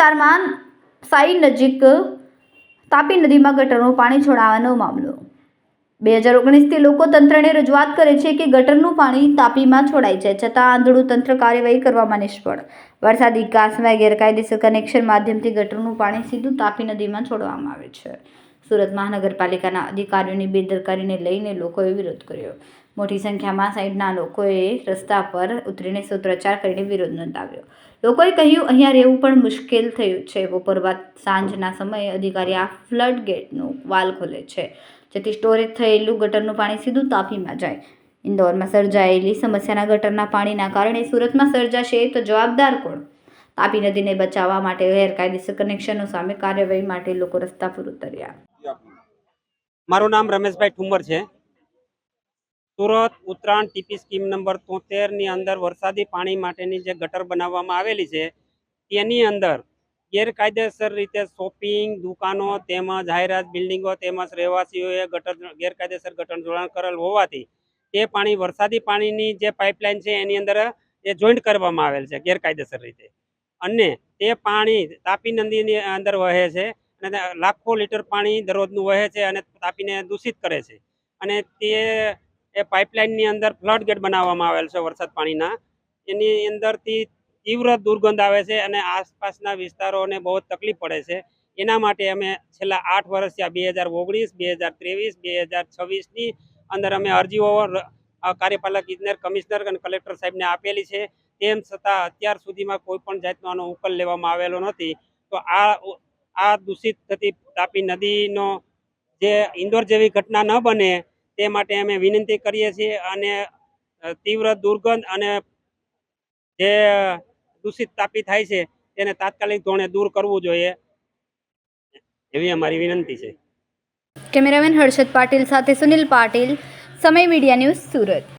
વિસ્તારમાં સાઈ નજીક તાપી નદીમાં ગટરનું પાણી છોડાવાનો મામલો 2019થી લોકો તંત્રને રજૂઆત કરે છે કે ગટરનું પાણી તાપીમાં છોડાય છે, છતાં આંધળું તંત્ર કાર્યવાહી કરવામાં નિષ્ફળ. વરસાદી કાંસમાં ગેરકાયદેસર કનેક્શન માધ્યમથી ગટરનું પાણી સીધું તાપી નદીમાં છોડવામાં આવે છે. સુરત મહાનગરપાલિકાના અધિકારીઓની બેદરકારીને લઈને લોકોએ વિરોધ કર્યો. મોટી સંખ્યામાં સાઈડના લોકોએ રસ્તા પર ઉતરીને સૂત્રોચ્ચાર કરીને વિરોધ નોંધાવ્યો. લોકોએ કહ્યું, અહીંયા રહેવું પણ મુશ્કેલ થયું છે. બપોર બાદ સાંજના સમયે અધિકારી આ ફ્લડ ગેટનું વાલ ખોલે છે, જેથી સ્ટોરેજ થયેલું ગટરનું પાણી સીધું તાપીમાં જાય. ઇન્દોરમાં સર્જાયેલી સમસ્યાના ગટરના પાણીના કારણે સુરતમાં સર્જાશે તો જવાબદાર કોણ? તાપી નદીને બચાવવા માટે ગેરકાયદેસર કનેક્શનો સામે કાર્યવાહી માટે લોકો રસ્તા પર ઉતર્યા. મારું નામ રમેશભાઈ ઠુમર છે. Surat Uttarayan TP scheme number 73 ની અંદર વરસાદી પાણી માટેની જે ગટર બનાવવામાં આવેલી છે તેની અંદર ગેરકાયદેસર રીતે શોપિંગ દુકાનો તેમજ જાહેરાત બિલ્ડિંગો તેમજ રહેવાસીઓએ ગેરકાયદેસર ગટર જોડાણ કરેલ હોવાથી તે પાણી વરસાદી પાણીની જે પાઇપલાઇન છે એની અંદર એ જોઈન્ટ કરવામાં આવેલ છે ગેરકાયદેસર રીતે, અને તે પાણી તાપી નદીની અંદર વહે છે અને લાખો લીટર પાણી દરરોજનું વહે છે અને તાપીને દૂષિત કરે છે. અને એ પાઇપલાઇનની અંદર ફ્લડ ગેટ બનાવવામાં આવેલ છે વરસાદ પાણીના, એની અંદરથી તીવ્ર દુર્ગંધ આવે છે અને આસપાસના વિસ્તારોને બહુ તકલીફ પડે છે. એના માટે અમે છેલ્લા 8 વર્ષથી 2019, 2023, 2026ની અંદર અમે અરજીઓ કાર્યપાલક ઇજનેર, કમિશનર અને કલેક્ટર સાહેબને આપેલી છે. તેમ છતાં અત્યાર સુધીમાં કોઈ પણ જાતનો આનો ઉકેલ લેવામાં આવેલો નથી. તો આ દૂષિત થતી તાપી નદીનો જે ઇન્દોર જેવી ઘટના ન બને તે માટે અમે વિનંતી કરીએ છીએ અને તીવ્ર દુર્ગંધ અને જે દૂષિત તાપી થાય છે તેને તાત્કાલિક ધોરણે દૂર કરવું જોઈએ એવી અમારી વિનંતી છે. કેમેરામેન હર્ષદ પાટીલ સાથે સુનિલ પાટીલ, સમય મીડિયા ન્યૂઝ, સુરત.